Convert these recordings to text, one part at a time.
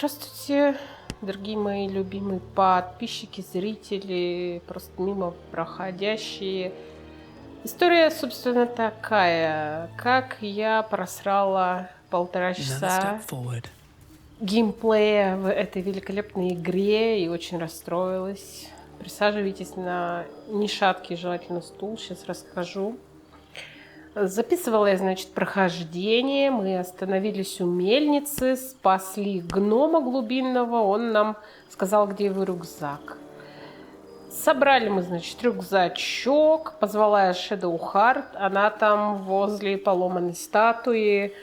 Здравствуйте, дорогие мои любимые подписчики, зрители, просто мимо проходящие. История, собственно, такая. Как я просрала 1,5 часа геймплея в этой великолепной игре и очень расстроилась. Присаживайтесь на нешаткий, желательно, стул, сейчас расскажу. Записывала я, значит, прохождение. Мы остановились у мельницы, спасли гнома глубинного. Он нам сказал, где его рюкзак. Собрали мы, значит, рюкзачок. Позвала я Шэдоу Харт. Она там возле поломанной статуи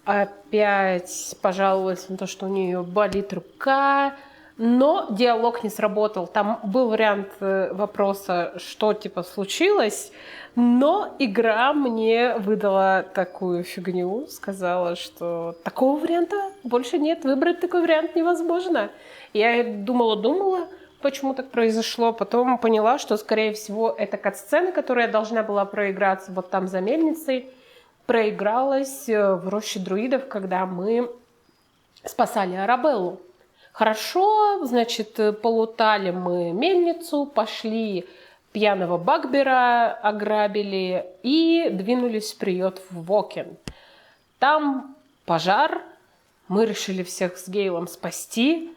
опять пожаловалась на то, что у нее болит рука. Но диалог не сработал. Там был вариант вопроса, что типа случилось. Но игра мне выдала такую фигню, сказала, что такого варианта больше нет, выбрать такой вариант невозможно. Я думала, почему так произошло, потом поняла, что, скорее всего, эта кат-сцена, которая должна была проиграться вот там за мельницей, проигралась в роще друидов, когда мы спасали Арабеллу. Хорошо, значит, полутали мы мельницу, пошли пьяного Багбера ограбили и двинулись в приют в Вокен. Там пожар, мы решили всех с Гейлом спасти,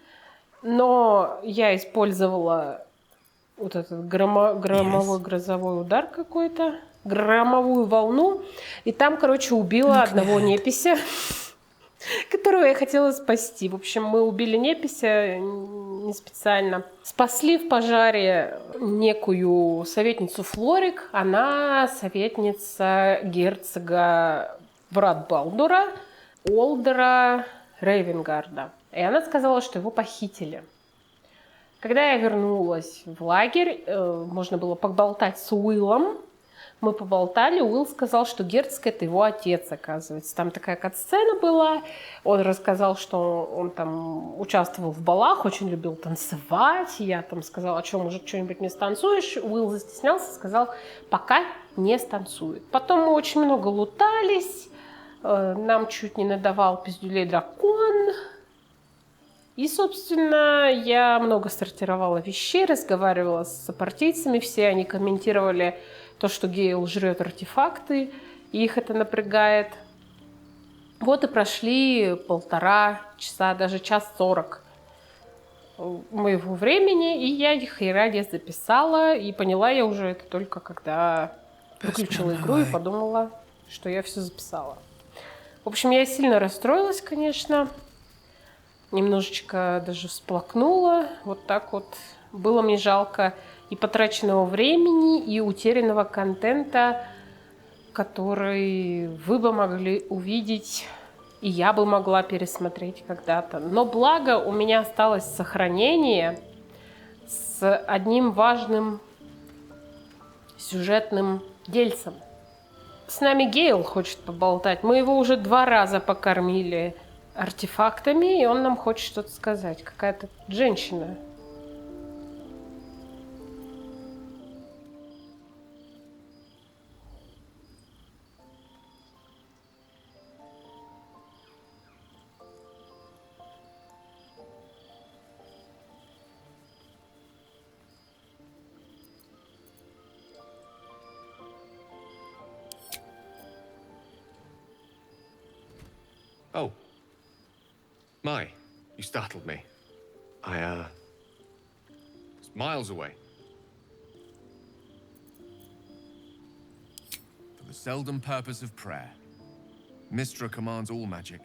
но я использовала вот этот громовой грозовой удар какой-то, громовую волну, и там, короче, убила одного непися, которого я хотела спасти. В общем, мы убили непися не специально. Спасли в пожаре некую советницу Флорик. Она советница герцога брат Балдура, Олдера Рейвенгарда. И она сказала, что его похитили. Когда я вернулась в лагерь, можно было поболтать с Уиллом. Мы поболтали, Уилл сказал, что герцог — это его отец, оказывается. Там такая кат-сцена была. Он рассказал, что он там участвовал в балах, очень любил танцевать. Я там сказала, а что, может, что-нибудь не станцуешь? Уилл застеснялся, сказал, пока не станцует. Потом мы очень много лутались. Нам чуть не надавал пиздюлей дракон. И, собственно, я много сортировала вещей, разговаривала с сопартийцами. Все они комментировали то, что Гейл жрет артефакты, и их это напрягает. Вот и прошли 1,5 часа, даже 1:40 моего времени, и я их хера не записала, и поняла я уже это только когда выключила игру и подумала, что я все записала. В общем, я сильно расстроилась, конечно, немножечко даже всплакнула, вот так вот. Было мне жалко и потраченного времени, и утерянного контента, который вы бы могли увидеть, и я бы могла пересмотреть когда-то. Но благо у меня осталось сохранение с одним важным сюжетным дельцем. С нами Гейл хочет поболтать. Мы его уже 2 раза покормили артефактами, и он нам хочет что-то сказать. Какая-то женщина. Oh. My, you startled me. I, was miles away. For the seldom purpose of prayer, Mystra commands all magic.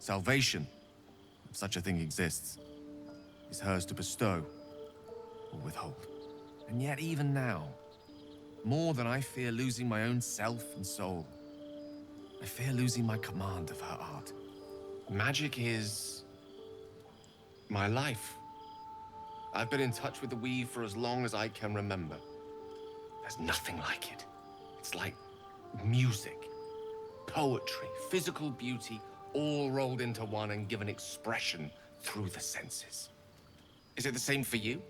Salvation, if such a thing exists, is hers to bestow or withhold. And yet even now, more than I fear losing my own self and soul, I fear losing my command of her art. Magic is my life. I've been in touch with the weave for as long as I can remember. There's nothing like it. It's like music, poetry, physical beauty, all rolled into one and given expression through the senses. Is it the same for you?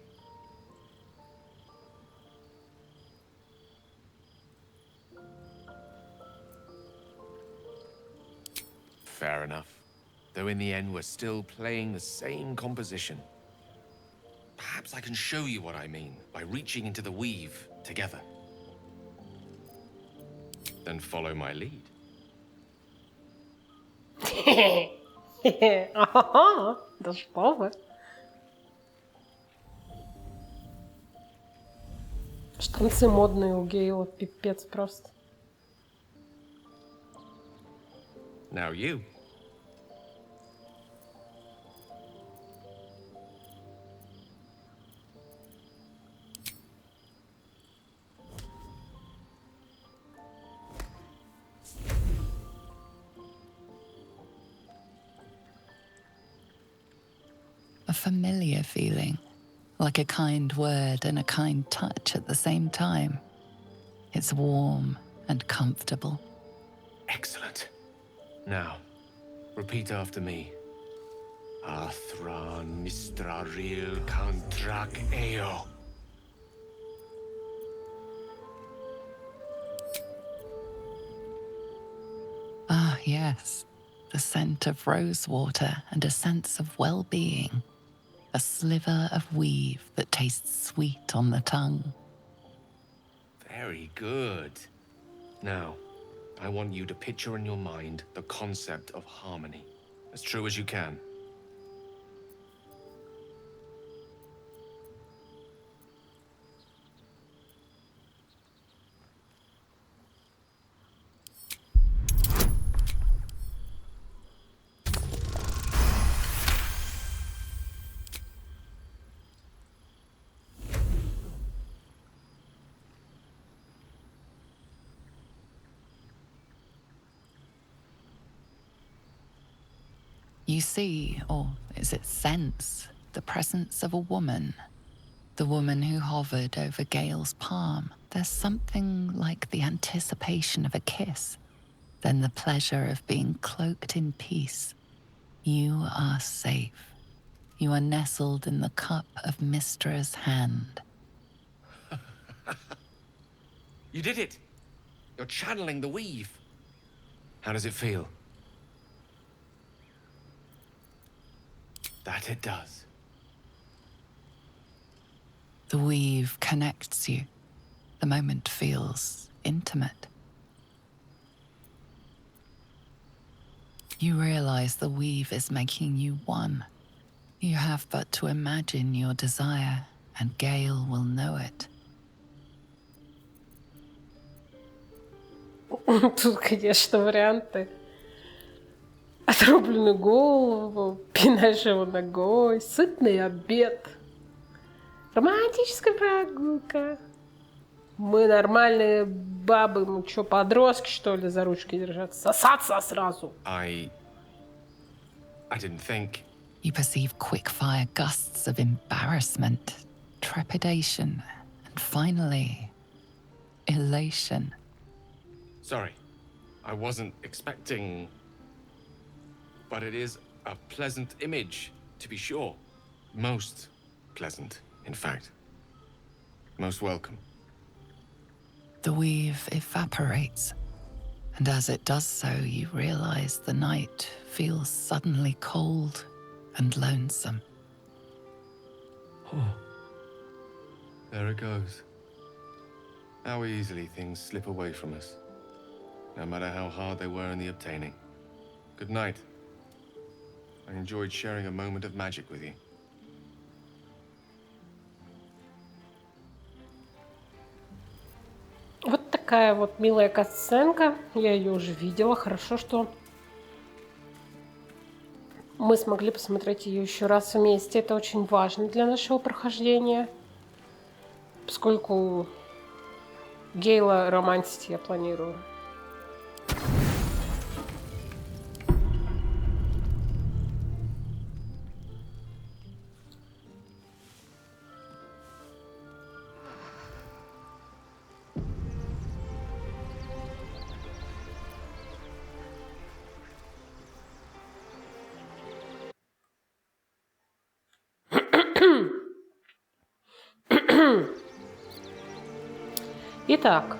Fair enough. though in the end we're still playing the same composition. Perhaps I can show you what I mean by reaching into the weave together. Then follow my lead. Ага, да что вы. Штанцы модные у Гейла, пипец просто. Now you. A familiar feeling, like a kind word and a kind touch at the same time. It's warm and comfortable. Excellent. Now, repeat after me. Athran Mistraril Kantrak Eo. Ah, yes. The scent of rose water and a sense of well-being. A sliver of weave that tastes sweet on the tongue. Very good. Now, I want you to picture in your mind the concept of harmony, as true as you can. You see, or is it sense, the presence of a woman. The woman who hovered over Gale's palm. There's something like the anticipation of a kiss, then the pleasure of being cloaked in peace. You are safe. You are nestled in the cup of Mistra's hand. You did it! You're channeling the weave. How does it feel? That it does. The weave connects you. The moment feels intimate. You realize the weave is making you one. You have but to imagine your desire, and Gale will know it. Тут, конечно, варианты. Отрубленную голову, пинаешь его ногой, сытный обед. Романтическая прогулка. Мы нормальные бабы, мы что, подростки, что ли, за ручки держаться? Сосаться сразу. I didn't think. You perceive quick-fire gusts of embarrassment, trepidation, and finally, elation. Sorry, I wasn't expecting. But it is a pleasant image, to be sure. Most pleasant, in fact. Most welcome. The weave evaporates, and as it does so, you realize the night feels suddenly cold and lonesome. Oh. There it goes. How easily things slip away from us, no matter how hard they were in the obtaining. Good night. I enjoyed sharing a moment of magic with you. Вот такая вот милая кат-сценка. Я ее уже видела. Хорошо, что мы смогли посмотреть ее еще раз вместе. Это очень важно для нашего прохождения. Поскольку Гейла романтить я планирую. Итак,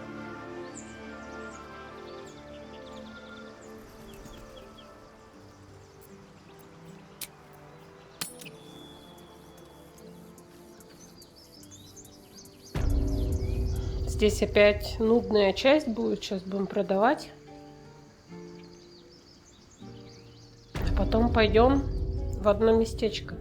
Здесь опять нудная часть будет. Сейчас будем продавать. А потом пойдем в одно местечко.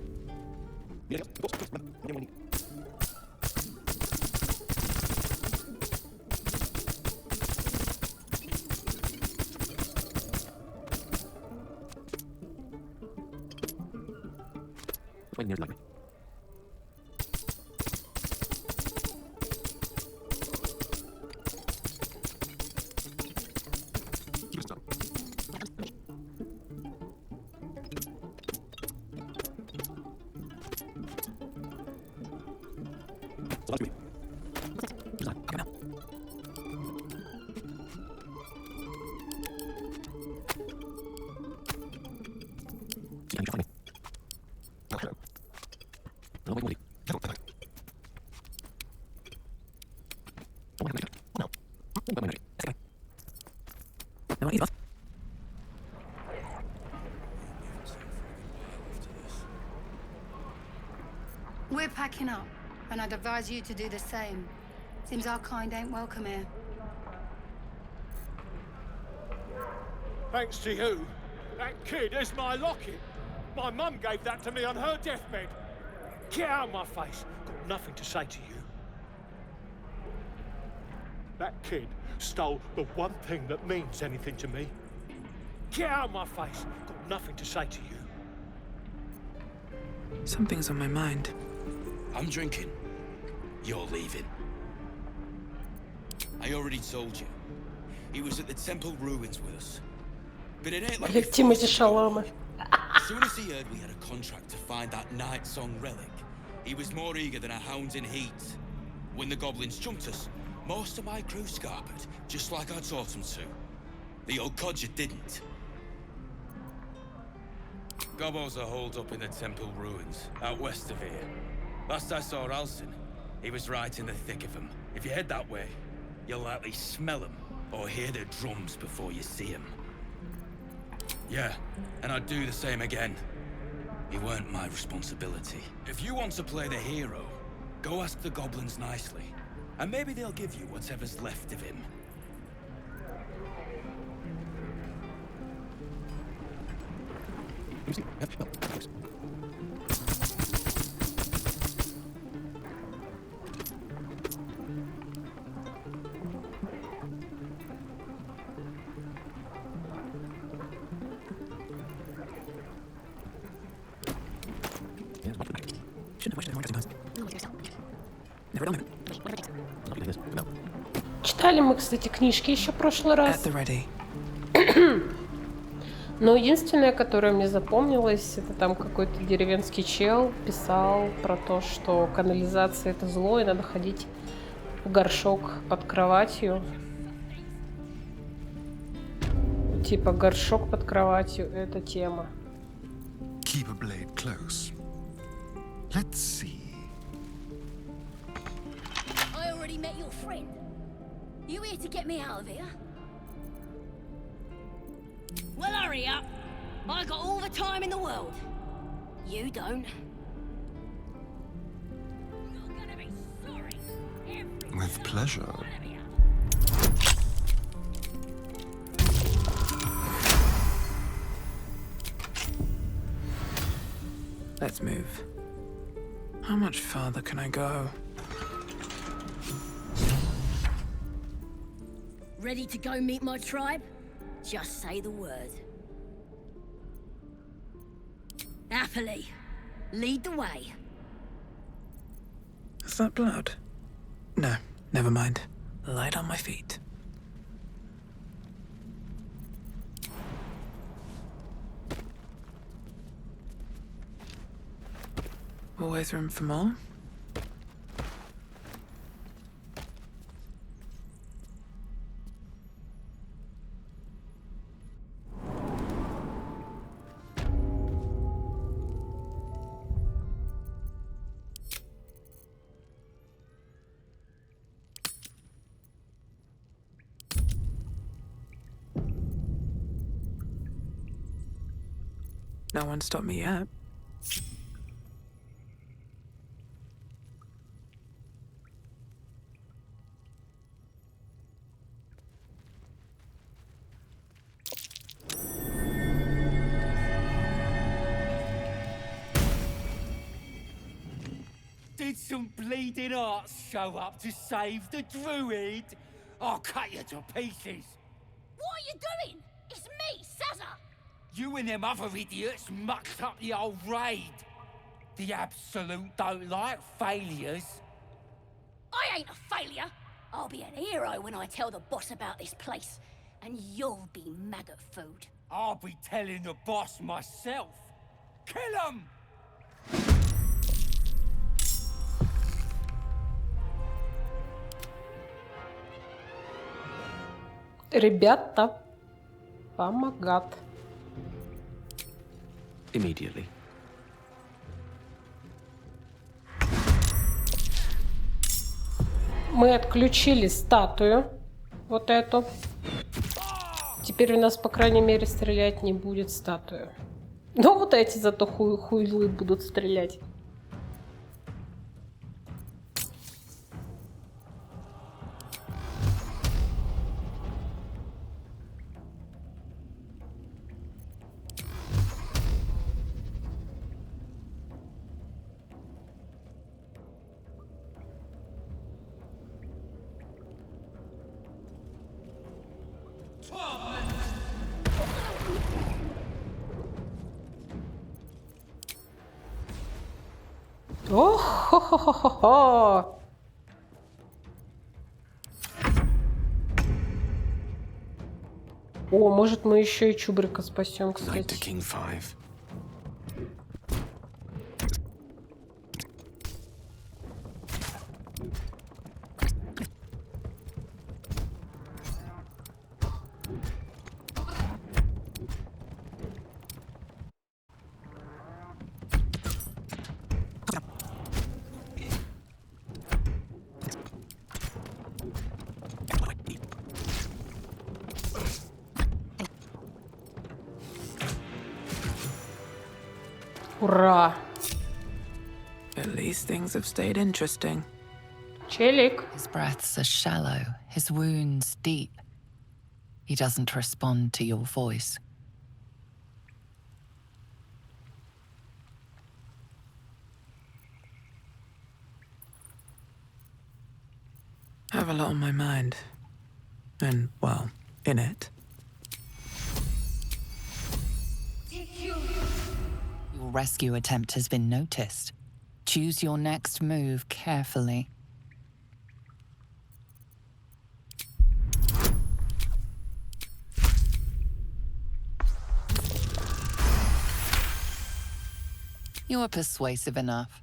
We're packing up, and I'd advise you to do the same. Seems our kind ain't welcome here. Thanks to you, that kid is my locket. My mum gave that to me on her deathbed. Get out of my face. Got nothing to say to you. That kid stole the one thing that means anything to me. Get out of my face. Got nothing to say to you. Something's on my mind. I'm drinking. You're leaving. I already told you. He was at the temple ruins with us. But it ain't like we forced him to go. As soon as he heard we had a contract to find that night song relic, he was more eager than a hound in heat. When the goblins jumped us, most of my crew scarpered, just like I taught them to. The old codger didn't. Gobos are holed up in the temple ruins, out west of here. Last I saw Alcin, he was right in the thick of them. If you head that way, you'll likely smell them, or hear their drums before you see them. Yeah, and I'd do the same again. He weren't my responsibility. If you want to play the hero, go ask the goblins nicely, and maybe they'll give you whatever's left of him. Читали мы, кстати, книжки еще в прошлый раз. At the ready. Но единственное, которое мне запомнилось, это там какой-то деревенский чел писал про то, что канализация это зло, и надо ходить в горшок под кроватью. Типа горшок под кроватью это тема. Keep a blade close. Let's see. I already met your friend. You here to get me out of here? Well, hurry up. I got all the time in the world. You don't. You're gonna be sorry. With pleasure. Let's move. How much farther can I go? Ready to go meet my tribe? Just say the word. Happily. Lead the way. Is that blood? No, never mind. Light on my feet. Always room for more? No one stopped me yet. Did some bleeding arts show up to save the druid? I'll cut you to pieces. What are you doing? It's me, Sazza. You and them other idiots mucked up the old raid. The Absolute don't like failures. I ain't a failure. I'll be an hero when I tell the boss about this place. And you'll be maggot food. I'll be telling the boss myself. Kill him! Ребята, помогат. Immediately. Мы отключили статую. Вот эту. Теперь у нас, по крайней мере, стрелять не будет статуя. Но вот эти зато хуйлы будут стрелять. Ох, хо-хо-хо-хо-хо! О, может, мы еще и Чубрика спасем, кстати. Ура! At least things have stayed interesting. Челик. His breaths are shallow, his wounds deep. He doesn't respond to your voice. I have a lot on my mind. And, well, in it. Your rescue attempt has been noticed. Choose your next move carefully. You are persuasive enough.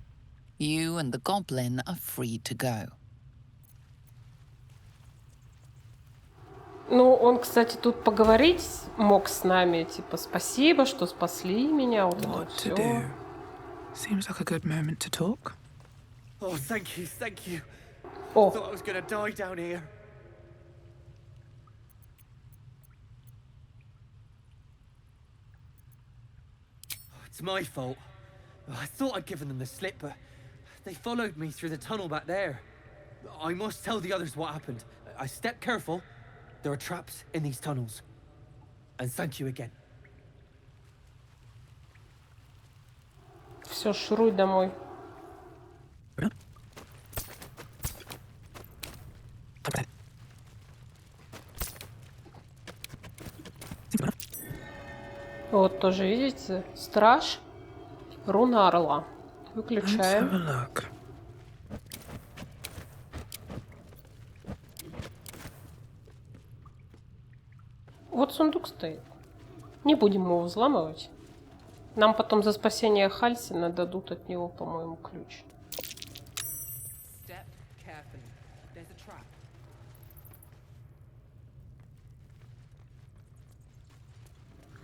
You and the goblin are free to go. Ну, он, кстати, тут поговорить мог с нами, типа, спасибо, что спасли меня, вот это вот to всё. do? Seems like a good moment to talk. Oh, thank you, thank you. Oh. I thought I was gonna die down here. It's my fault. I thought I'd given them the slip, but they followed me through the tunnel back there. I must tell the others what happened. I stepped careful. There are traps in these tunnels. And thank you again. Все, шуруй домой. Вот тоже, видите, страж, руна орла. Выключаем. Вот сундук стоит. Не будем его взламывать. Нам потом за спасение Хальсина дадут от него, по-моему, ключ.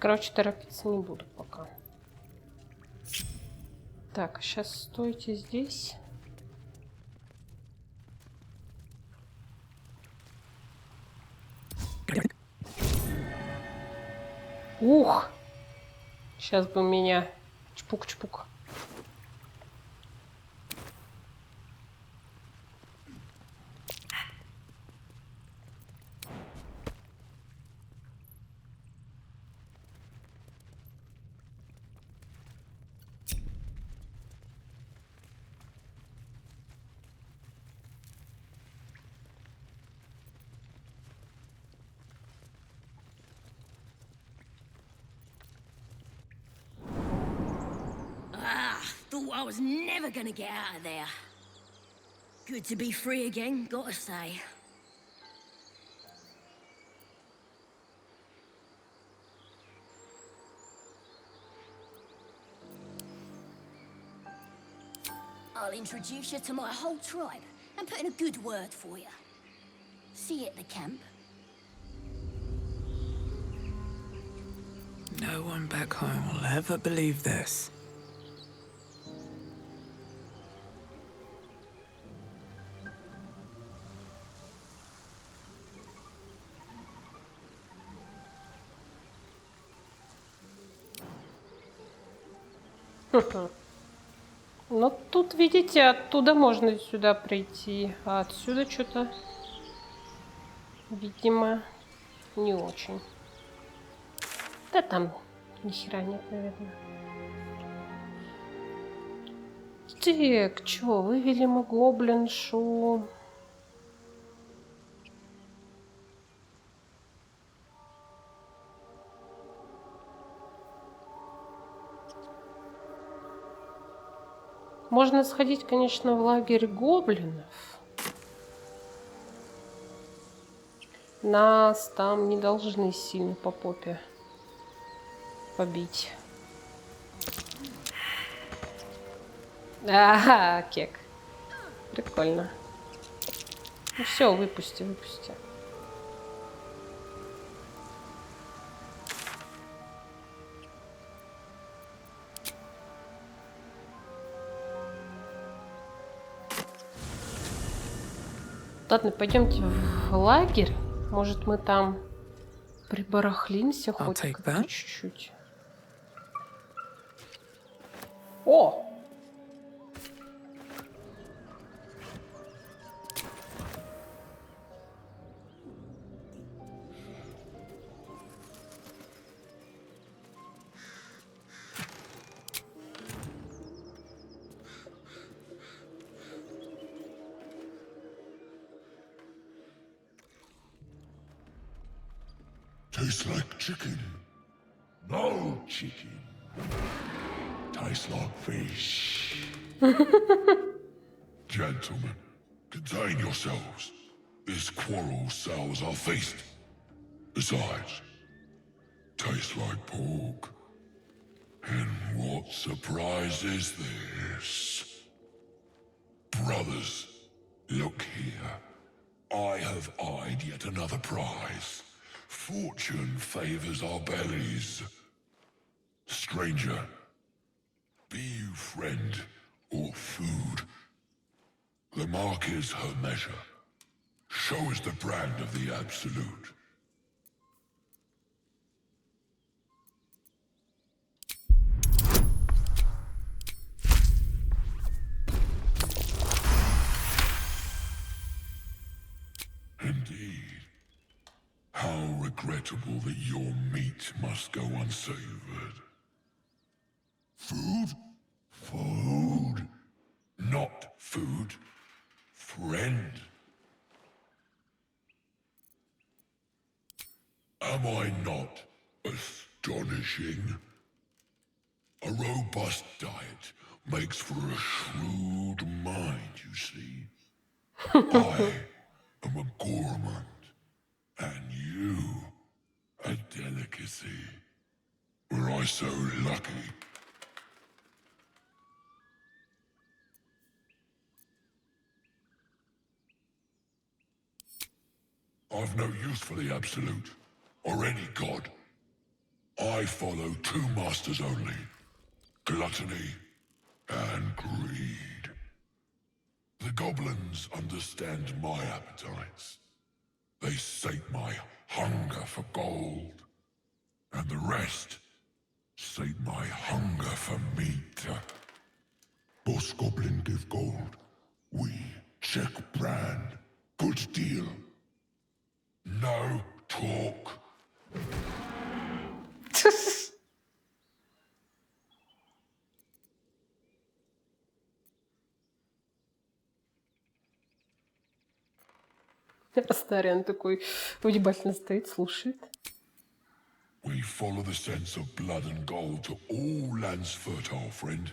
Короче, торопиться не буду пока. Так, сейчас стойте здесь. Ух! Сейчас бы меня чпук-чпук. thought I was never gonna get out of there. Good to be free again, gotta say. I'll introduce you to my whole tribe and put in a good word for you. See you at the camp. No one back home will ever believe this. Ну, тут, видите, оттуда можно сюда прийти, а отсюда что-то, видимо, не очень. Да там ни хера нет, наверное. Так, чё, вывели мы гоблиншу. Можно сходить, конечно, в лагерь гоблинов. Нас там не должны сильно по попе побить. Ага, кек. Прикольно. Ну все, выпусти, выпусти. Ладно, пойдемте в лагерь. Может, мы там прибарахлимся хоть чуть-чуть. О! Tastes like chicken. No chicken. Tastes like fish. Gentlemen, contain yourselves. This quarrel sours our feast. Besides, tastes like pork. And what surprise is this? Brothers, look here. I have eyed yet another prize. Fortune favors our bellies. Stranger, be you friend or food. The mark is her measure. Show us the brand of the absolute. Indeed. How regrettable that your meat must go unsavored. Food? Food? Not food. Friend. Am I not astonishing? A robust diet makes for a shrewd mind, you see. I am a gourmand. And you, a delicacy. Were I so lucky? I've no use for the Absolute, or any god. I follow two masters only, gluttony and greed. The goblins understand my appetites. They sate my hunger for gold. And the rest sate my hunger for meat. Boss Goblin give gold. We check brand. Good deal. No talk. Астариан такой внимательно стоит, слушает. We follow the sense of blood and gold to all lands fertile, friend.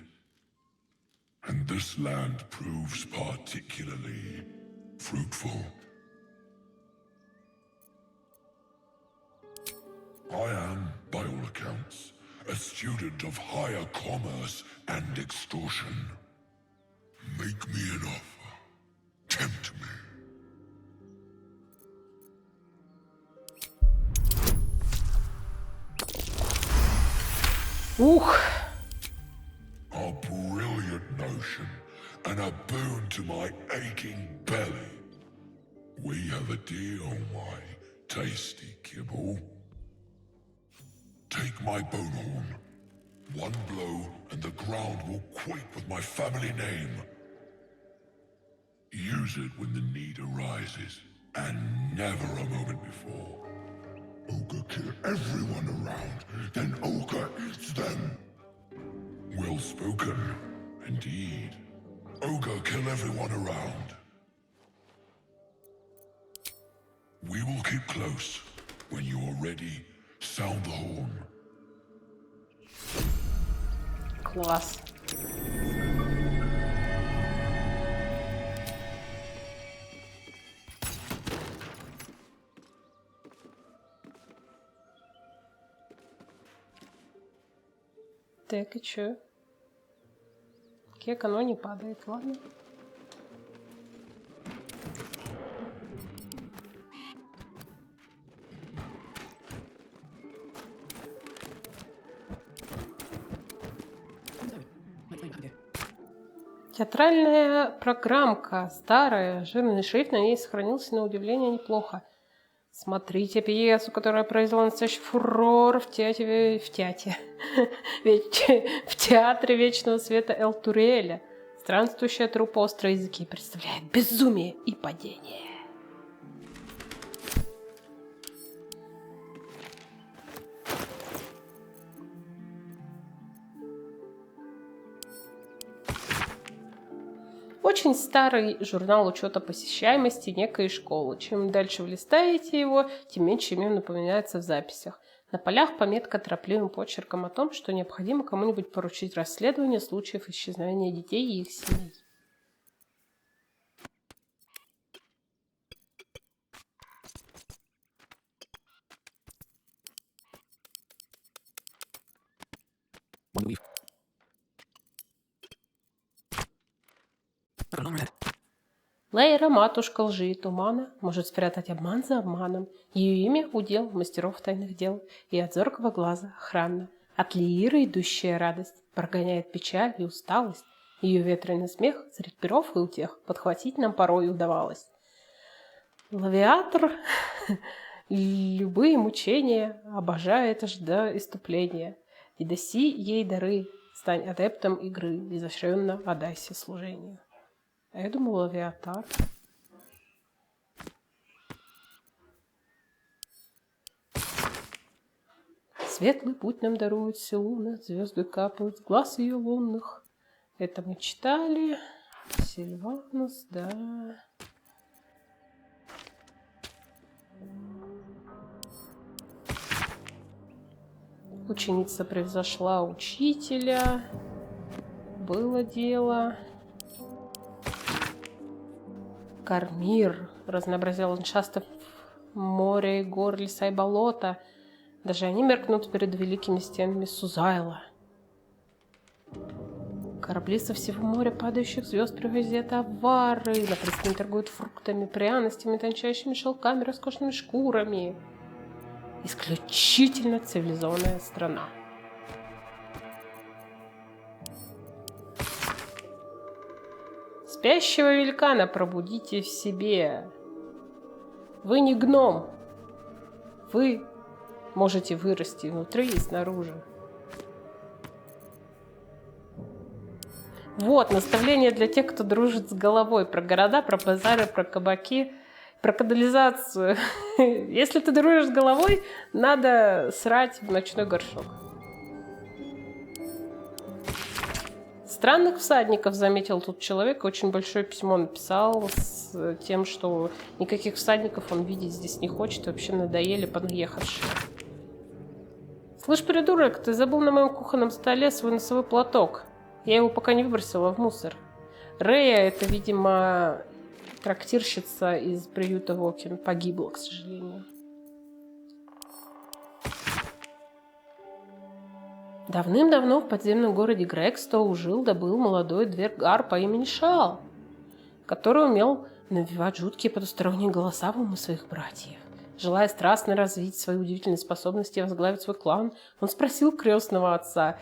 and this land proves particularly fruitful. I am, by all accounts, a student of higher commerce and extortion. Make me an offer. Tempt me. Ух! A brilliant notion and a boon to my aching belly. We have a deal, my tasty kibble. Take my bone horn. One blow and the ground will quake with my family name. Use it when the need arises, and never a moment before. Ogre kill everyone around, then Ogre eats them. Well spoken, indeed. Ogre kill everyone around. We will keep close. When you are ready, sound the horn. Класс. Так, и чё? Кек, оно не падает, ладно. Театральная программка, старая, жирный шрифт на ней сохранился на удивление неплохо. Смотрите пьесу, которая произвела настоящий фурор в театре Вечного Света Эл Туреля. Странствующая труппа острой языки представляет безумие и падение. Очень старый журнал учета посещаемости некой школы. Чем дальше вы листаете его, тем меньше имен напоминается в записях. На полях пометка торопливым почерком о том, что необходимо кому-нибудь поручить расследование случаев исчезновения детей и их семей. Лейра, матушка лжи и тумана, может спрятать обман за обманом. Ее имя — удел мастеров тайных дел, и от зоркого глаза охранна. От Лииры идущая радость прогоняет печаль и усталость. Ее ветреный смех средь перов и утех подхватить нам порой удавалось. Лавиатор любые мучения обожает аж до иступления. И даси ей дары, стань адептом игры, изощренно отдайся служению. А я думала, Лавиатар. Светлый путь нам дарует Силуна, звезды капают с глаз ее лунных. Это мы читали. Сильванус, да. Ученица превзошла учителя. Было дело. Кармир разнообразил ландшафтов моря и гор, леса и болота. Даже они меркнут перед великими стенами Сузайла. Корабли со всего моря падающих звезд привозят товары. На пристани торгуют фруктами, пряностями, тончайшими шелками, роскошными шкурами. Исключительно цивилизованная страна. Спящего великана пробудите в себе. Вы не гном. Вы можете вырасти внутри и снаружи. Вот, наставление для тех, кто дружит с головой. Про города, про базары, про кабаки, про канализацию. Если ты дружишь с головой, надо срать в ночной горшок. Странных всадников, заметил тут человек, очень большое письмо написал с тем, что никаких всадников он видеть здесь не хочет, вообще надоели понаехавшие. Слышь, придурок, ты забыл на моем кухонном столе свой носовой платок. Я его пока не выбросила в мусор. Рея, это, видимо, трактирщица из приюта Вокин, погибла, к сожалению. Давным-давно в подземном городе Грегстоу жил да был молодой двергар по имени Шал, который умел навевать жуткие потусторонние голоса в умы своих братьев. Желая страстно развить свои удивительные способности и возглавить свой клан, он спросил крестного отца: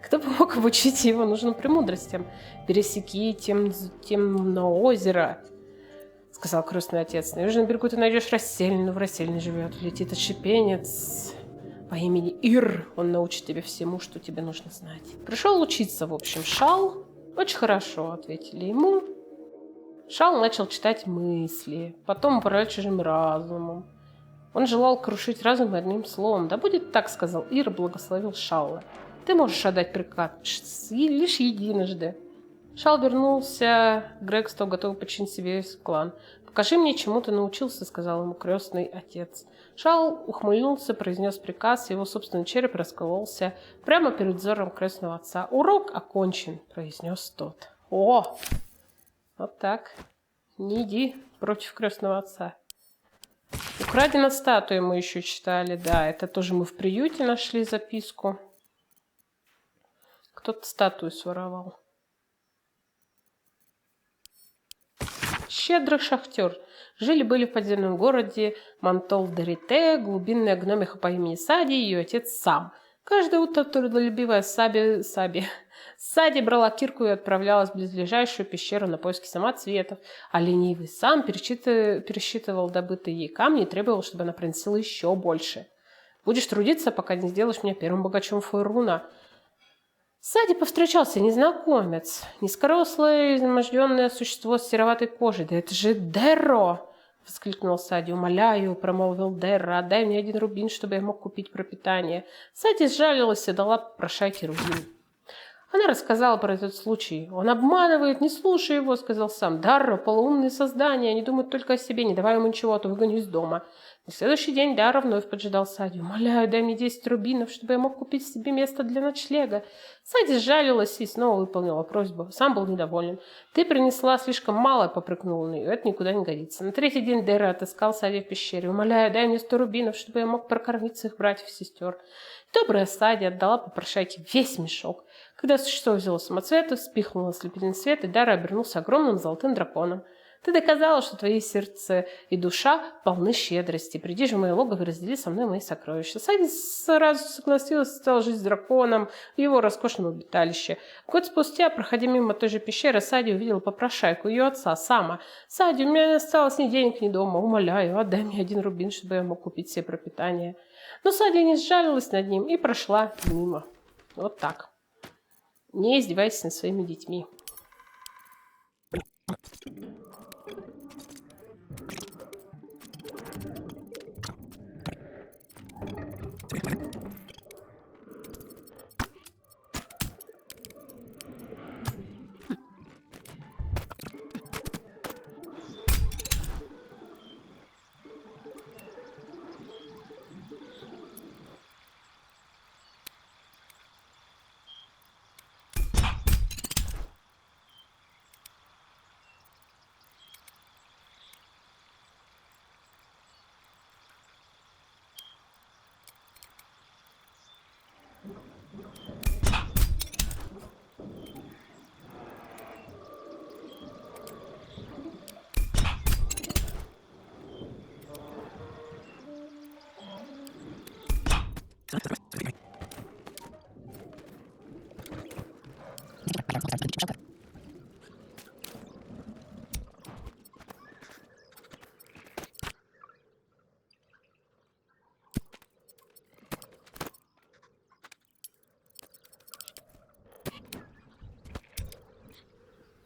кто помог обучить его нужным премудростям? «Пересеки темно озеро», — сказал крестный отец. «На южном берегу ты найдешь расселину, в расселине живет. Летит отщепенец по имени Ир. Он научит тебя всему, что тебе нужно знать». Пришел учиться, в общем, Шал. «Очень хорошо», — ответили ему. Шал начал читать мысли, потом управлять чужим разумом. Он желал крушить разум одним словом. «Да будет так», — сказал Ир, благословил Шалла. «Ты можешь отдать приказ лишь единожды». Шал вернулся к Грегстоу, готовый подчинить себе весь клан. «Покажи мне, чему ты научился», — сказал ему крестный отец. Шал ухмыльнулся, произнес приказ, его собственный череп раскололся прямо перед взором крестного отца. «Урок окончен», — произнес тот. «О! Вот так. Не иди против крестного отца». Украдена статуя мы еще читали, да, это тоже мы в приюте нашли записку. Кто-то статую своровал. Щедрый шахтер. Жили-были в подземном городе Мантол-Дерите глубинная гномиха по имени Сади и ее отец Сам. Каждое утро трудолюбивая Сади брала кирку и отправлялась в близлежащую пещеру на поиски самоцветов, а ленивый Сам пересчитывал добытые ей камни и требовал, чтобы она принесла еще больше. «Будешь трудиться, пока не сделаешь меня первым богачом Фойруна». Сади повстречался незнакомец, низкорослое, изможденное существо с сероватой кожей. «Да это же Дерро!» — воскликнул Сади. «Умоляю», — промолвил Дерро, — «отдай мне 1 рубин, чтобы я мог купить пропитание». Сади сжалилась и дала попрошайке рубин. Она рассказала про этот случай. «Он обманывает, не слушай его», — сказал Сам. «Дарро — полоумные создания, они думают только о себе, не давай ему ничего, а то выгоню из дома». На следующий день Дарро вновь поджидал Сади. «Умоляю, дай мне 10 рубинов, чтобы я мог купить себе место для ночлега». Сади сжалилась и снова выполнила просьбу. Сам был недоволен. «Ты принесла слишком мало», — попрекнул он ее. «Это никуда не годится». На 3-й день Дарро отыскал Сади в пещере. «Умоляю, дай мне 100 рубинов, чтобы я мог прокормить своих братьев и сестер». Добрая Сади отдала попрошайке весь мешок. Когда существо взяло самоцветы, вспихнуло ослепительный свет, и Дарро обернулся огромным золотым драконом. «Ты доказала, что твои сердце и душа полны щедрости. Приди же в мое логово и раздели со мной мои сокровища». Сади сразу согласилась и стала жить с драконом в его роскошном обиталище. Год спустя, проходя мимо той же пещеры, Сади увидела попрошайку, ее отца, Сама. «Сади, у меня не осталось ни денег, ни дома. Умоляю, отдай мне 1 рубин, чтобы я мог купить себе пропитание». Но Сади не сжалилась над ним и прошла мимо. Вот так. Не издевайся над своими детьми.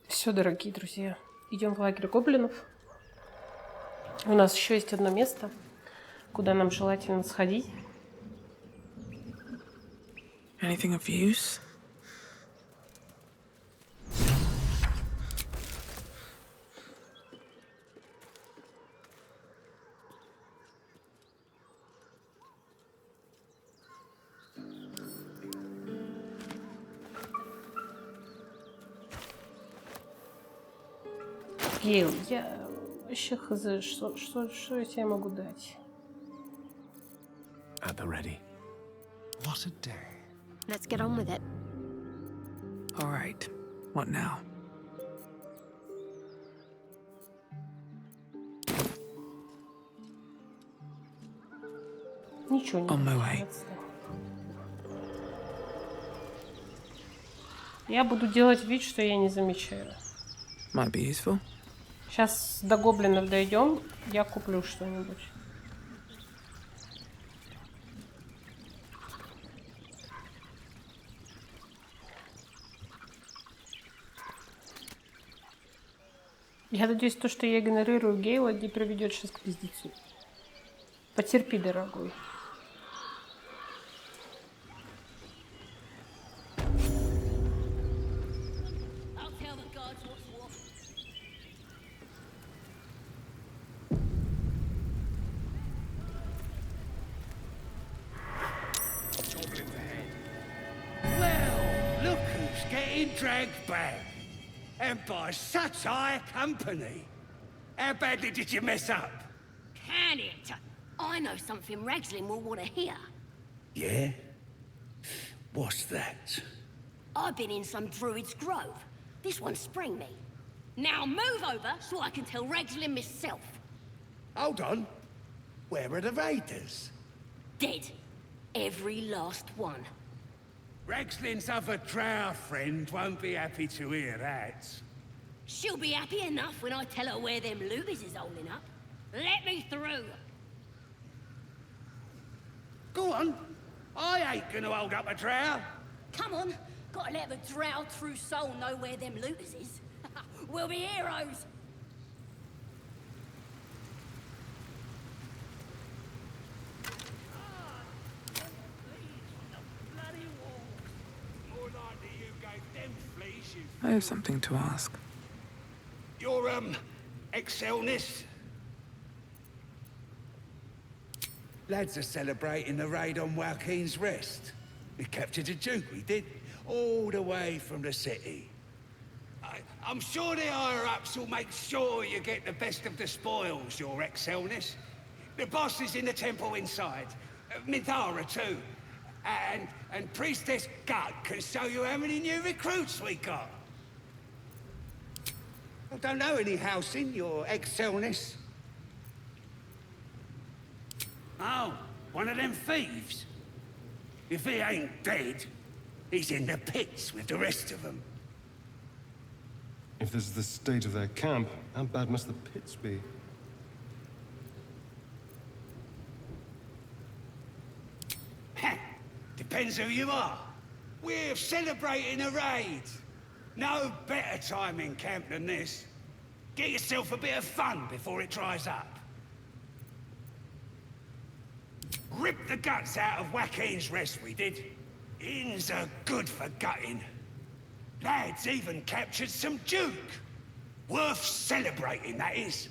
Все, дорогие друзья, идем в лагерь гоблинов. У нас еще есть одно место, куда нам желательно сходить. Anything of use? Гейл, я вообще хз, что я тебе могу дать? At the ready. What a day. Let's get on with it. All right. What now? Ничего не On my way. отстань. Я буду делать вид, что я не замечаю. Might be useful. Сейчас до гоблинов дойдем, я куплю что-нибудь. Я надеюсь, то, что я игнорирую Гейла, не приведет сейчас к пиздецу. Потерпи, дорогой. I'll tell the gods what's what. Well, look who's getting dragged back. And by such high company. How badly did you mess up? Can it? I know something Ragslin will want to hear. Yeah? What's that? I've been in some druid's grove. This one sprang me. Now move over so I can tell Ragslin myself. Hold on. Where are the raiders? Dead. Every last one. Ragslin's other drow friend won't be happy to hear that. She'll be happy enough when I tell her where them looters is holding up. Let me through. Go on. I ain't gonna hold up a drow. Come on. Gotta let the drow true soul know where them looters is. We'll be heroes. I have something to ask. Your, Excelness? Lads are celebrating the raid on Joaquin's Rest. We captured a Duke, we did, all the way from the city. I'm sure the higher-ups will make sure you get the best of the spoils, Your Excelness. The boss is in the temple inside. Minthara, too. And Priestess Gut can show you how many new recruits we got. I don't know any house in Your Excelness. Oh, one of them thieves? If he ain't dead, he's in the pits with the rest of them. If this is the state of their camp, how bad must the pits be? Depends who you are. We're celebrating a raid. No better time in camp than this. Get yourself a bit of fun before it dries up. Rip the guts out of Joaquin's Rest, we did. Inns are good for gutting. Lads even captured some Duke. Worth celebrating, that is.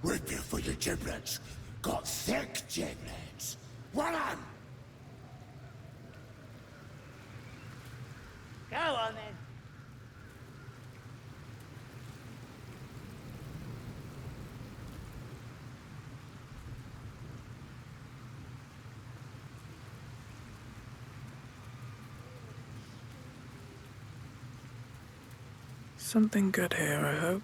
Rip you for your giblets. Got thick giblets. Well on! Go on then. Something good here, I hope.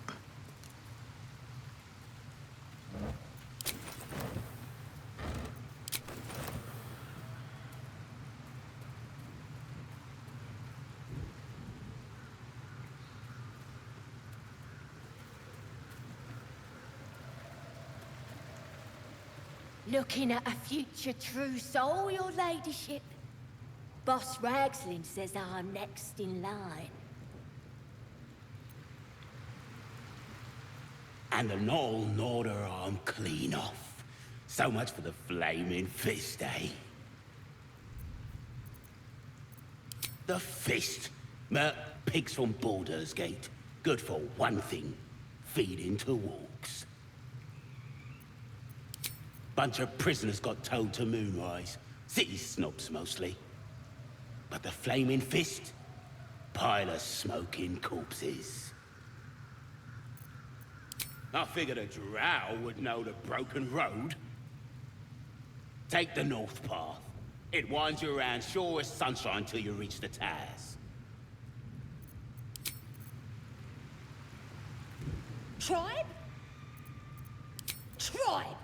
Looking at a future true soul, your ladyship? Boss Ragslin says I'm next in line. And an old order I'm clean off. So much for the flaming fist, eh? The fist. Pigs from Baldur's Gate. Good for one thing. Feeding to walks. Bunch of prisoners got towed to Moonrise. City snobs, mostly. But the Flaming Fist? Pile of smoking corpses. I figured a drow would know the broken road. Take the north path. It winds you around sure as sunshine till you reach the towers. Tribe? Tribe!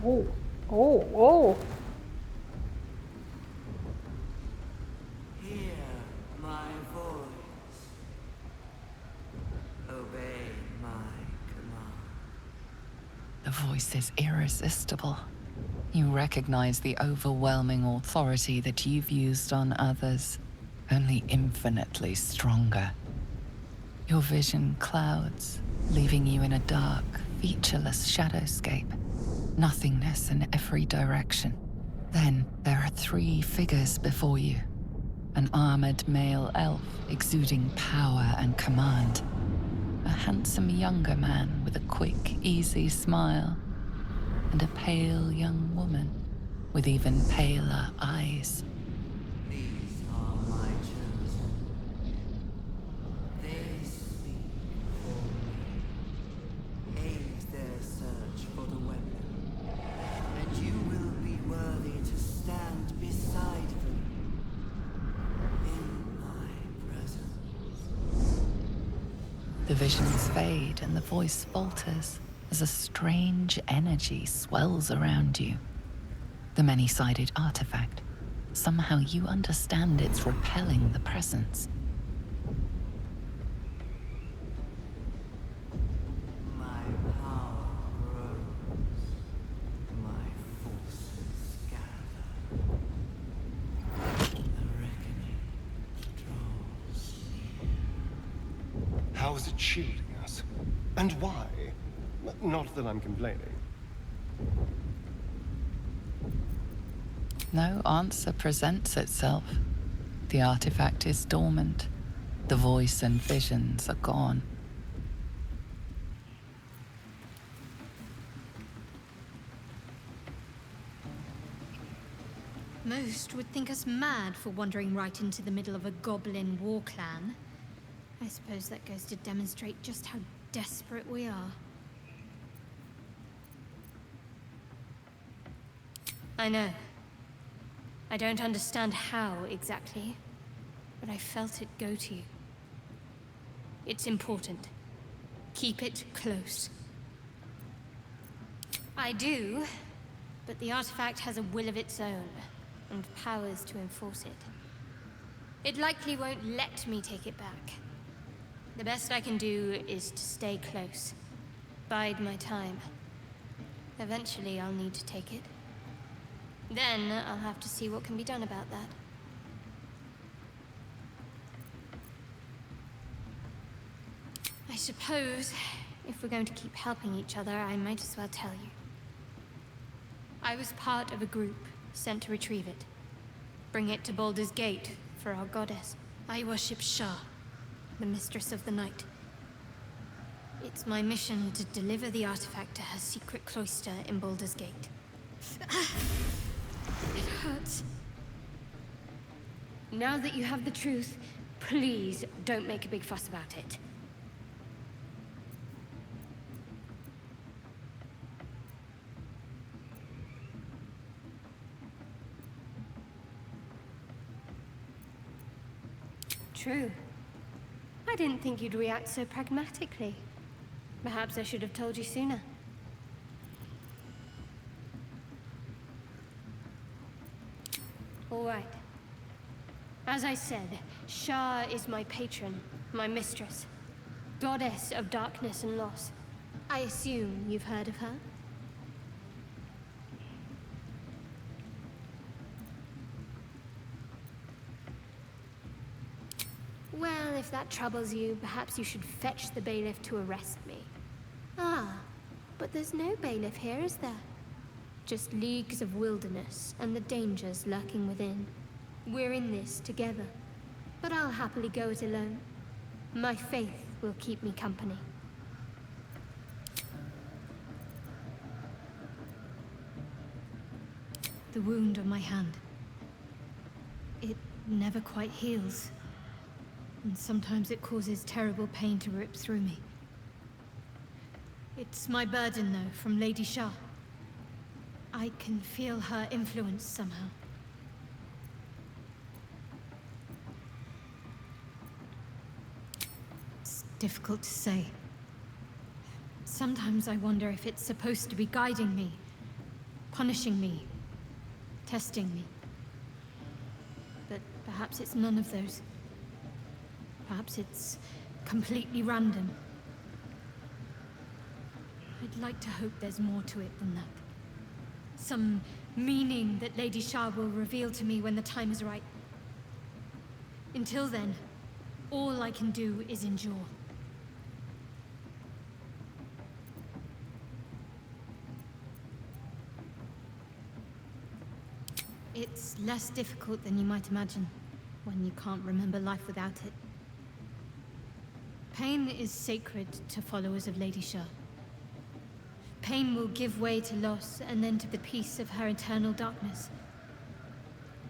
Oh, oh, oh. Hear my voice. Obey my command. The voice is irresistible. You recognize the overwhelming authority that you've used on others, only infinitely stronger. Your vision clouds, leaving you in a dark, featureless shadowscape. Nothingness in every direction. Then there are 3 figures before you. An armored male elf exuding power and command. A handsome younger man with a quick, easy smile. And a pale young woman with even paler eyes. These are my chosen. They speak for me. Aid their search for the weapon. And you will be worthy to stand beside them in my presence. The visions fade and the voice falters as a strange energy swells around you. The many-sided artifact. Somehow you understand it's repelling the presence. My power grows. My forces gather. The reckoning draws near. How is it shielding us? And why? Not that I'm complaining. No answer presents itself. The artifact is dormant. The voice and visions are gone. Most would think us mad for wandering right into the middle of a goblin war clan. I suppose that goes to demonstrate just how desperate we are. I know. I don't understand how exactly, but I felt it go to you. It's important. Keep it close. I do, but the artifact has a will of its own, and powers to enforce it. It likely won't let me take it back. The best I can do is to stay close. Bide my time. Eventually I'll need to take it. Then I'll have to see what can be done about that. I suppose, if we're going to keep helping each other, I might as well tell you. I was part of a group sent to retrieve it. Bring it to Baldur's Gate for our goddess. I worship Shah, the mistress of the night. It's my mission to deliver the artifact to her secret cloister in Baldur's Gate. It hurts. Now that you have the truth, please don't make a big fuss about it. True. I didn't think you'd react so pragmatically. Perhaps I should have told you sooner. All right. As I said, Shah is my patron, my mistress. Goddess of darkness and loss. I assume you've heard of her? Well, if that troubles you, perhaps you should fetch the bailiff to arrest me. Ah, but there's no bailiff here, is there? Just leagues of wilderness and the dangers lurking within. We're in this together, but I'll happily go it alone. My faith will keep me company. The wound on my hand. It never quite heals. And sometimes it causes terrible pain to rip through me. It's my burden, though, from Lady Shah. I can feel her influence somehow. It's difficult to say. Sometimes I wonder if it's supposed to be guiding me, punishing me, testing me. But perhaps it's none of those. Perhaps it's completely random. I'd like to hope there's more to it than that. Some meaning that Lady Shah will reveal to me when the time is right. Until then, all I can do is endure. It's less difficult than you might imagine when you can't remember life without it. Pain is sacred to followers of Lady Shah. Pain will give way to loss and then to the peace of her eternal darkness.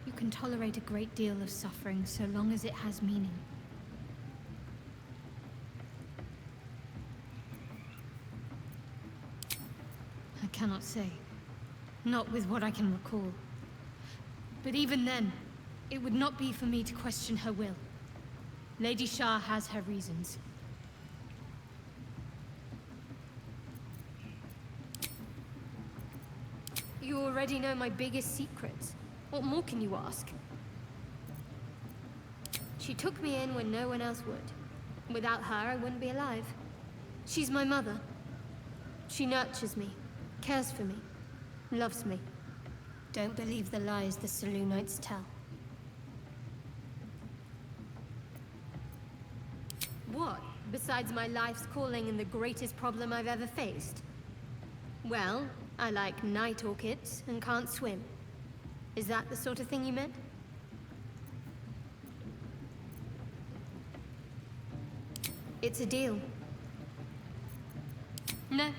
You can tolerate a great deal of suffering so long as it has meaning. I cannot say. Not with what I can recall. But even then, it would not be for me to question her will. Lady Shah has her reasons. You already know my biggest secrets. What more can you ask? She took me in when no one else would. Without her, I wouldn't be alive. She's my mother. She nurtures me, cares for me, loves me. Don't believe the lies the Selûnites tell. What? Besides my life's calling and the greatest problem I've ever faced? Well, I like night orchids and can't swim. Is that the sort of thing you meant? It's a deal. No,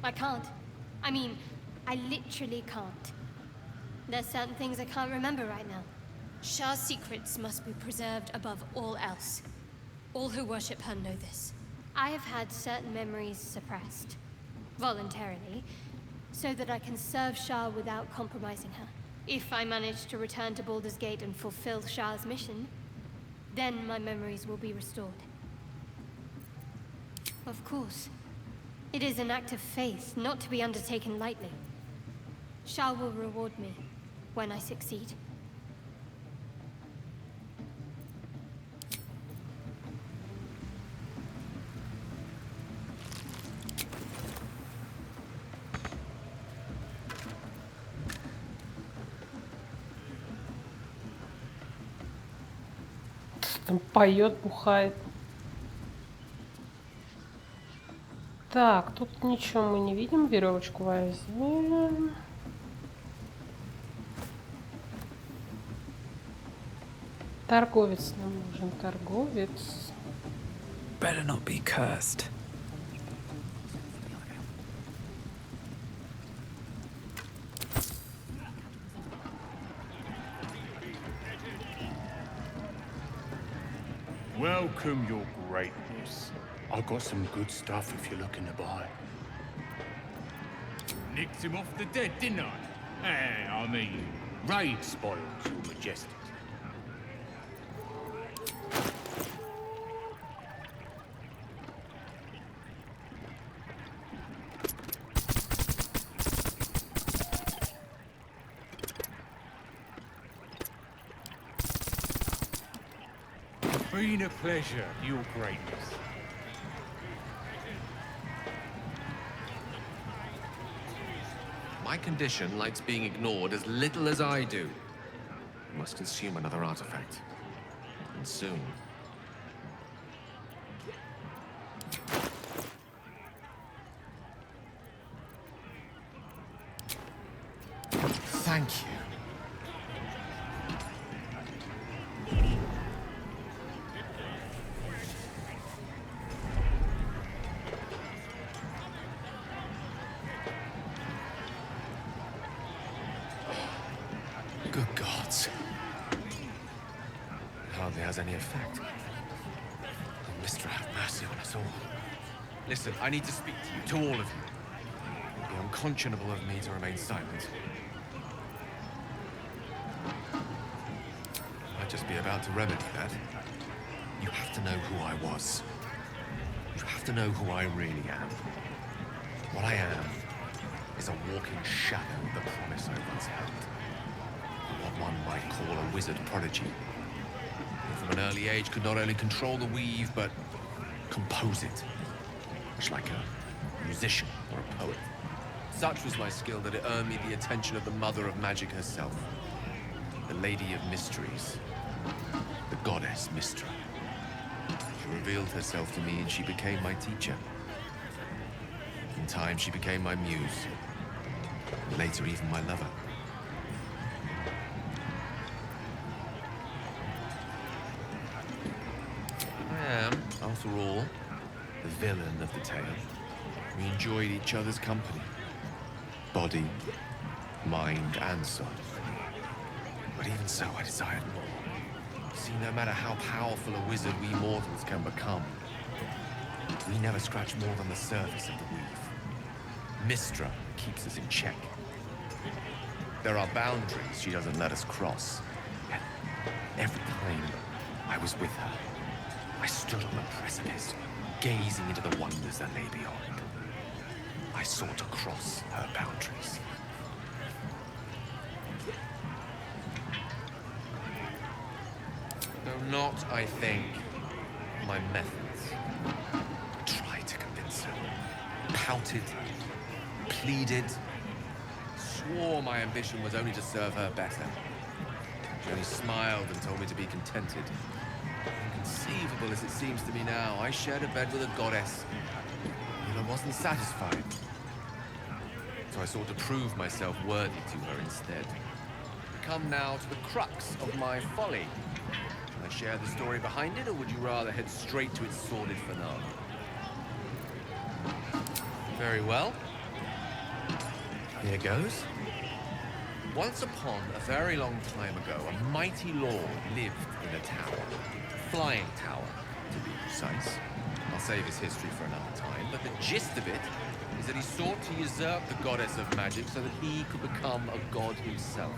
I can't. I mean, I literally can't. There's certain things I can't remember right now. Shah's secrets must be preserved above all else. All who worship her know this. I have had certain memories suppressed, voluntarily, so that I can serve Shah without compromising her. If I manage to return to Baldur's Gate and fulfill Shah's mission, then my memories will be restored. Of course. It is an act of faith, not to be undertaken lightly. Shah will reward me when I succeed. Там поет, бухает. Так, тут ничего мы не видим. Веревочку возьмем. Торговец нам нужен, торговец. Better not be cursed. Welcome, your greatness. I've got some good stuff if you're looking to buy. Nicked him off the dead, didn't I? I mean, raid spoils, your majesty. Been a pleasure, your greatness. My condition likes being ignored as little as I do. I must consume another artifact. And soon. Thank you. Good gods. It hardly has any effect. Oh, Mister, have mercy on us all. Listen, I need to speak to you, to all of you. It would be unconscionable of me to remain silent. I'd just be about to remedy that. You have to know who I was. You have to know who I really am. What I am is a walking shadow of the promise I once held. What one might call a wizard prodigy. Who from an early age could not only control the weave, but compose it. Much like a musician or a poet. Such was my skill that it earned me the attention of the mother of magic herself. The Lady of Mysteries. The goddess Mystra. She revealed herself to me and she became my teacher. In time she became my muse. And later even my lover. I am, after all, the villain of the tale. We enjoyed each other's company. Body, mind, and soul. But even so, I desired more. See, no matter how powerful a wizard we mortals can become, we never scratch more than the surface of the weave. Mystra keeps us in check. There are boundaries she doesn't let us cross. Yet, every time I was with her, I stood on the precipice, gazing into the wonders that lay beyond. I sought to cross her boundaries. Though not, I think, my methods. Tried to convince her. Pouted. Pleaded. Swore my ambition was only to serve her better. She only smiled and told me to be contented. Inconceivable as it seems to me now, I shared a bed with a goddess, and I wasn't satisfied. So I sought to prove myself worthy to her instead. We come now to the crux of my folly. Shall I share the story behind it, or would you rather head straight to its sordid finale? Very well. Here goes. Once upon a very long time ago, a mighty lord lived in a tower. Flying tower, to be precise. I'll save his history for another time, but the gist of it is that he sought to usurp the goddess of magic so that he could become a god himself.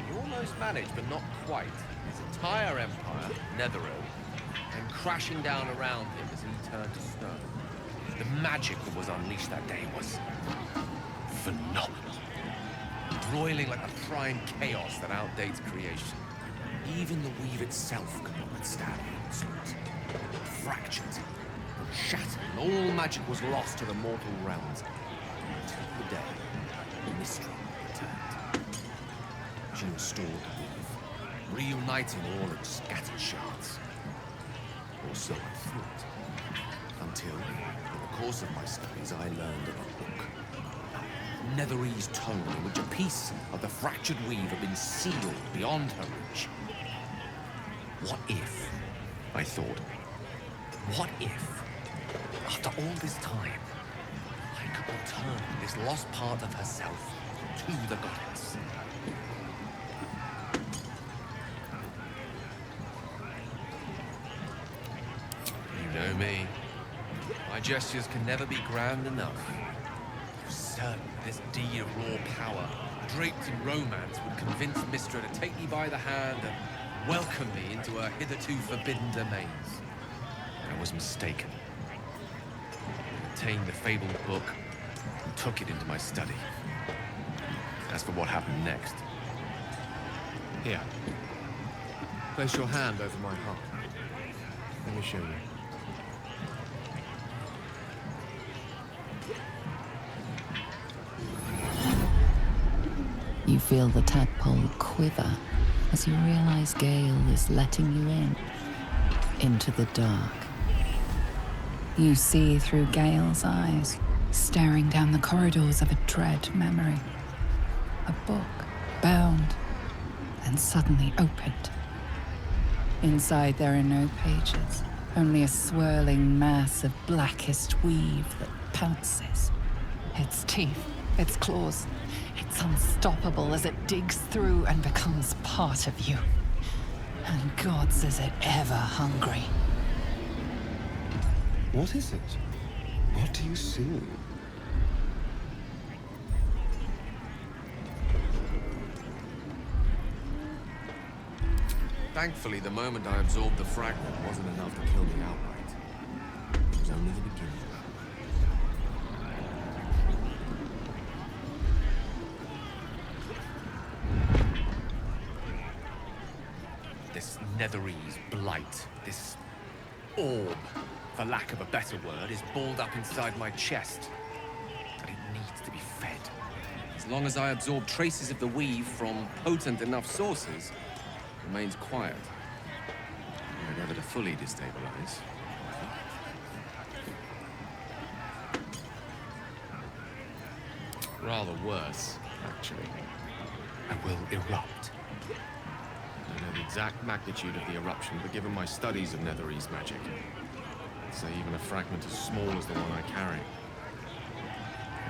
He almost managed, but not quite. His entire empire, Netherrealm, came crashing down around him as he turned to stone. The magic that was unleashed that day was phenomenal. Roiling like the prime chaos that outdates creation. Even the weave itself could not withstand the onslaught. Fractured and shattered, and all magic was lost to the mortal realms. Until the day Mystra returned. She restored the weave, reuniting all its scattered shards. Or so I thought. Until, in the course of my studies, I learned of a book. Netherese tome in which a piece of the fractured weave had been sealed beyond her reach. What if, I thought, what if, after all this time, I could return this lost part of herself to the goddess? You know me. My gestures can never be grand enough. Certain this deed of raw power, draped in romance, would convince Mystra to take me by the hand and welcome me into her hitherto forbidden domains. I was mistaken. I obtained the fabled book and took it into my study. As for what happened next... Here. Place your hand over my heart. Let me show you. You feel the tadpole quiver as you realize Gale is letting you in, into the dark. You see through Gale's eyes, staring down the corridors of a dread memory. A book bound, then suddenly opened. Inside there are no pages, only a swirling mass of blackest weave that pounces. Its teeth, its claws, it's unstoppable as it digs through and becomes part of you. And gods, is it ever hungry. What is it? What do you see? Thankfully, the moment I absorbed the fragment wasn't enough to kill me outright. It was only the beginning. This Netherese blight, this orb, for lack of a better word, is balled up inside my chest. But it needs to be fed. As long as I absorb traces of the weave from potent enough sources, it remains quiet. Never to fully destabilize. Rather worse, actually. I will erupt. I don't know the exact magnitude of the eruption, but given my studies of Netherese magic, I'd say even a fragment as small as the one I carry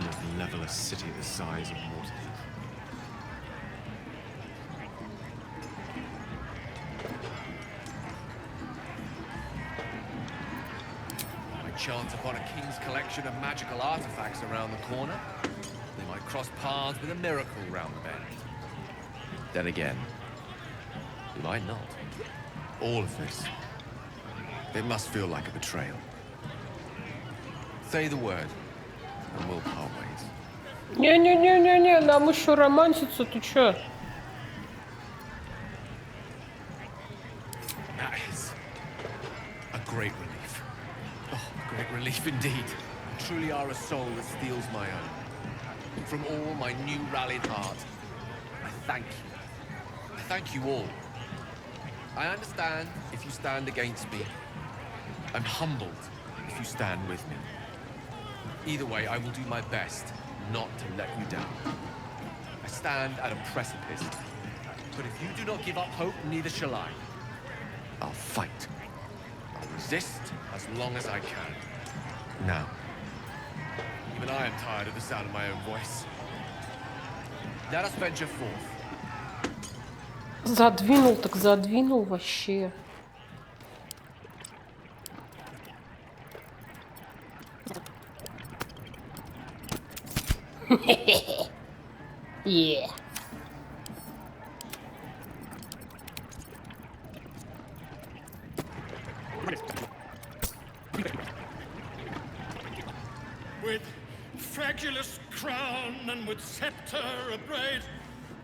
would level a city the size of Waterdeep. I chance upon a king's collection of magical artifacts around the corner. They might cross paths with a miracle round the bend. Then again, they might not. All of this, it must feel like a betrayal. Say the word, and we'll part ways. Не-не-не-не-не, нам еще романтицу, ты чё? That is a great relief. Oh, a great relief indeed. You truly are a soul that steals my own. From all my new rallied heart, I thank you. I thank you all. I understand if you stand against me. I'm humbled if you stand with me. Either way, I will do my best not to let you down. I stand at a precipice, but if you do not give up hope, neither shall I. I'll fight. I'll resist as long as I can. Now, even I am tired of the sound of my own voice. Let us venture forth. Задвинул, так задвинул вообще. Yeah. With fragulous crown and with scepter abrade,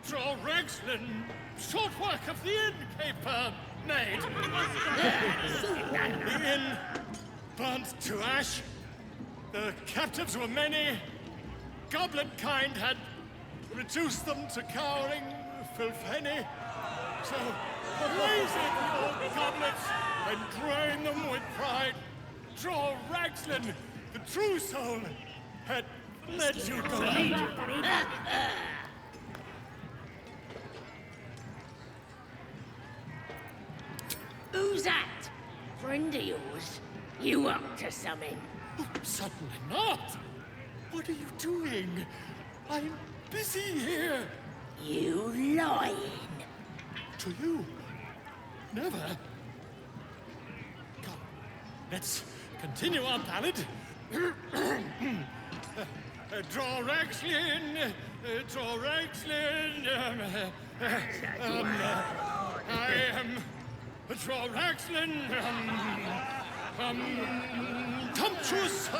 draw Ragslin, short work of the innkeeper made. The inn burnt to ash. The captives were many. Goblin kind had reduced them to cowering filfenny. So raise it, your goblets, and drain them with pride. Draw Ragslin, the true soul, had let you go. Who's that? Friend of yours? You up to something? Oh, certainly not. What are you doing? I'm busy here. You lying. To you? Never. Come, let's continue our ballad. Draw Ragslin, draw Ragslin. I am draw Ragslin. Tumptuous.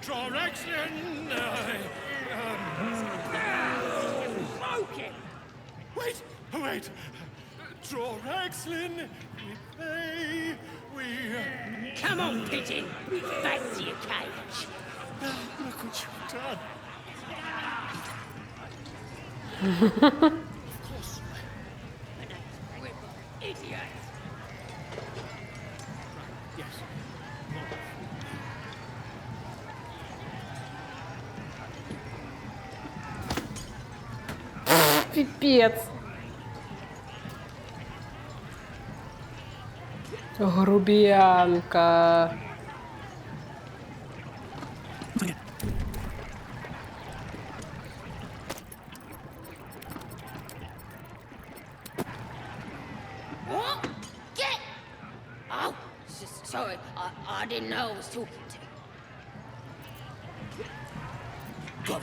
Draw Ragslin. Broken. Wait, wait. Draw Ragslin. We play. We. Come on, pigeon. Back to your cage. Look what you've done. Of course. Idiot. Yes. Пипец. Грубиянка. What? Get! Oh, sorry. I didn't know I was talking to.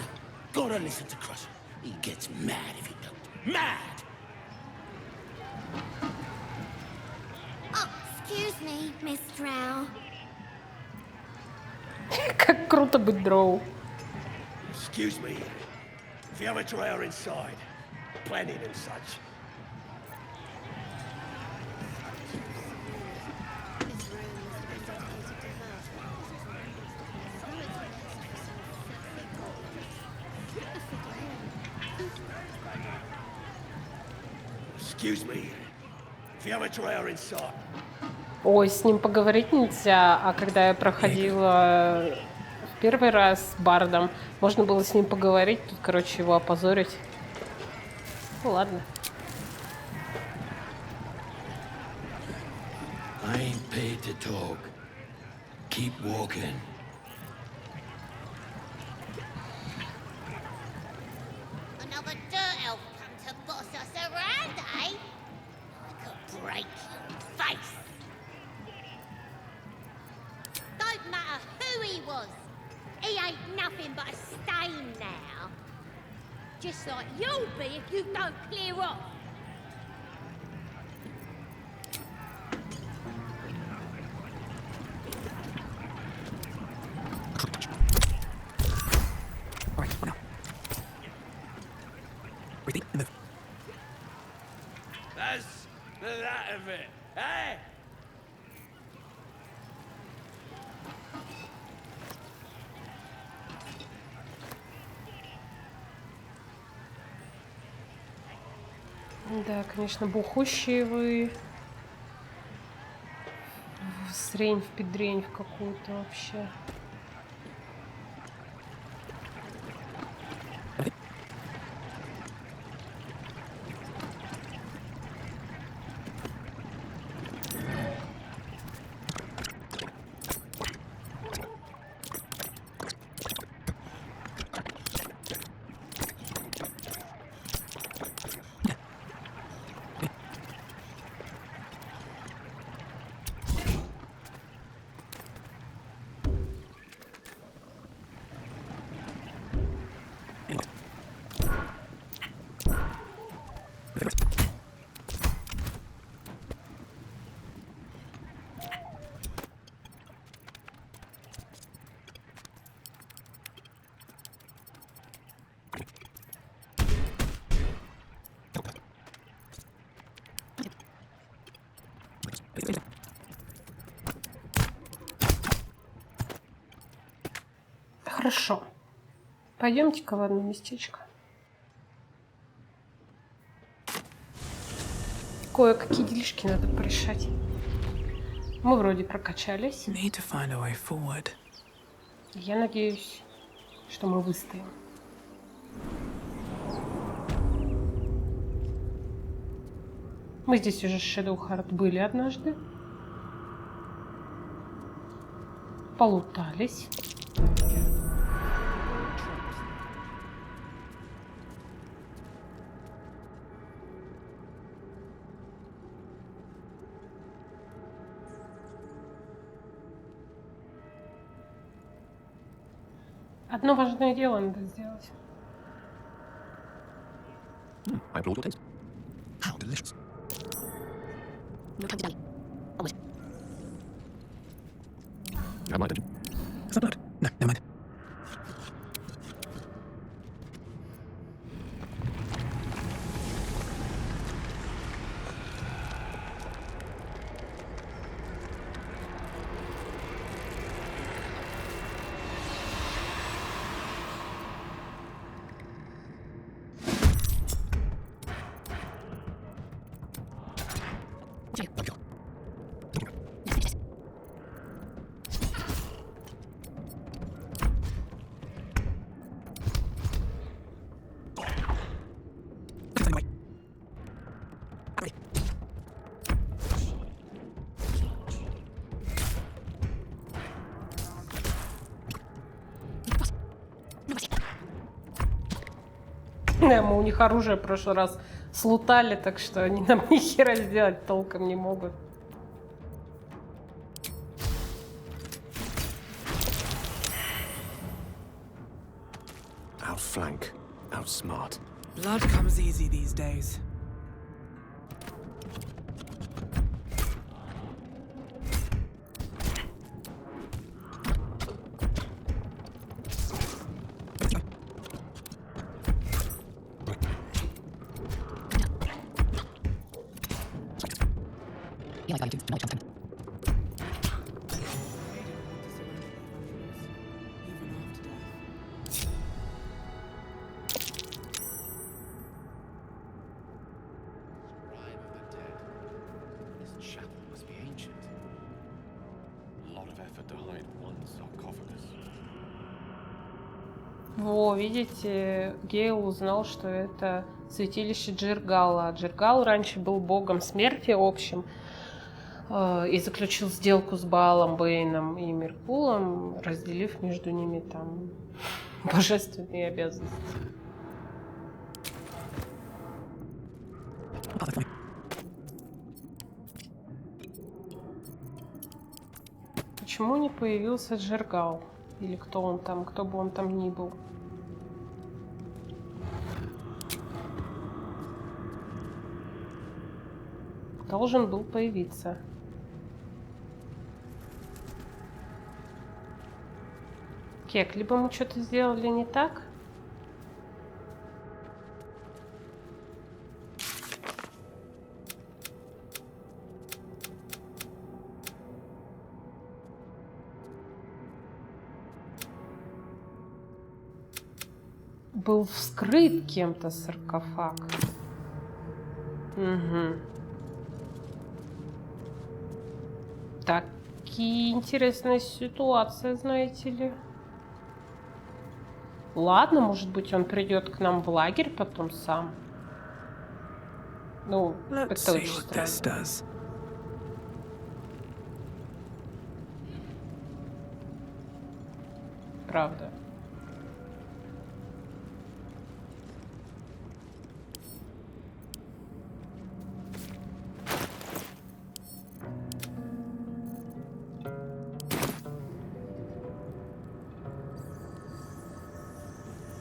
Gotta listen to Crusher. He gets mad if you don't. Mad! Oh, excuse me, Miss Drow. Как круто быть дроу. Excuse me. If you have a drawer inside, plenty and such. Excuse me. If you have a drawer inside. Ой, с ним поговорить нельзя, а когда я проходила в первый раз с Бардом, можно было с ним поговорить, тут, короче, его опозорить. Ну ладно. I ain't paid to talk. Keep walking. Another dirt elf come to boss us around, eh? I could break your face. Don't matter who he was. He ain't nothing but a stain now. Just like you'll be if you don't clear off. That's that of it. Hey! Да, конечно, бухущие вы. Срень в педрень в какую-то вообще. Хорошо. Пойдемте-ка в одно местечко. Кое-какие делишки надо порешать. Мы вроде прокачались. Need to find a way forward. Я надеюсь, что мы выстоим. Мы здесь уже с Shadowheart были однажды. Полутались. Одно важное дело надо сделать. I brought your taste. How delicious. No time to die. Always. You have mine, don't you? Is that blood? No, never mind. Мы у них оружие в прошлый раз слутали, так что они нам ни хера сделать толком не могут. Outflank, outsmart. Blood comes easy these days. Во, видите, Гейл узнал, что это святилище Джиргала. Джиргал раньше был богом смерти общим и заключил сделку с Баалом, Бэйном и Меркулом, разделив между ними там божественные обязанности. Почему не появился Джиргал? Или кто он там, кто бы он там ни был? Должен был появиться. Кек, либо мы что-то сделали не так. Был вскрыт кем-то саркофаг. Угу. Такие интересная ситуация, знаете ли. Ладно, может быть, он придет к нам в лагерь потом сам. Ну, это очень странно. Правда.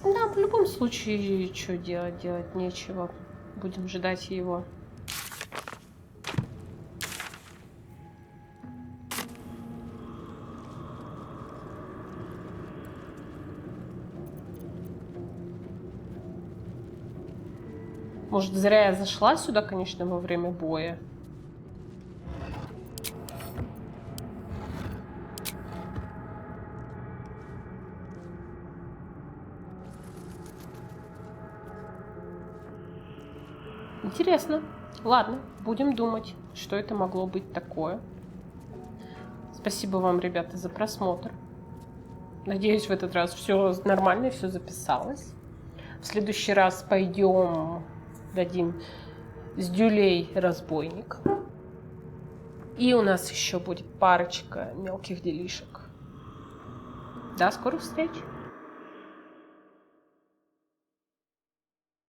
Да, в любом случае, что делать? Делать нечего. Будем ждать его. Может, зря я зашла сюда, конечно, во время боя. Интересно. Ладно, будем думать, что это могло быть такое. Спасибо вам, ребята, за просмотр. Надеюсь, в этот раз все нормально, все записалось. В следующий раз пойдем, дадим с дюлей разбойник. И у нас еще будет парочка мелких делишек. До скорых встреч!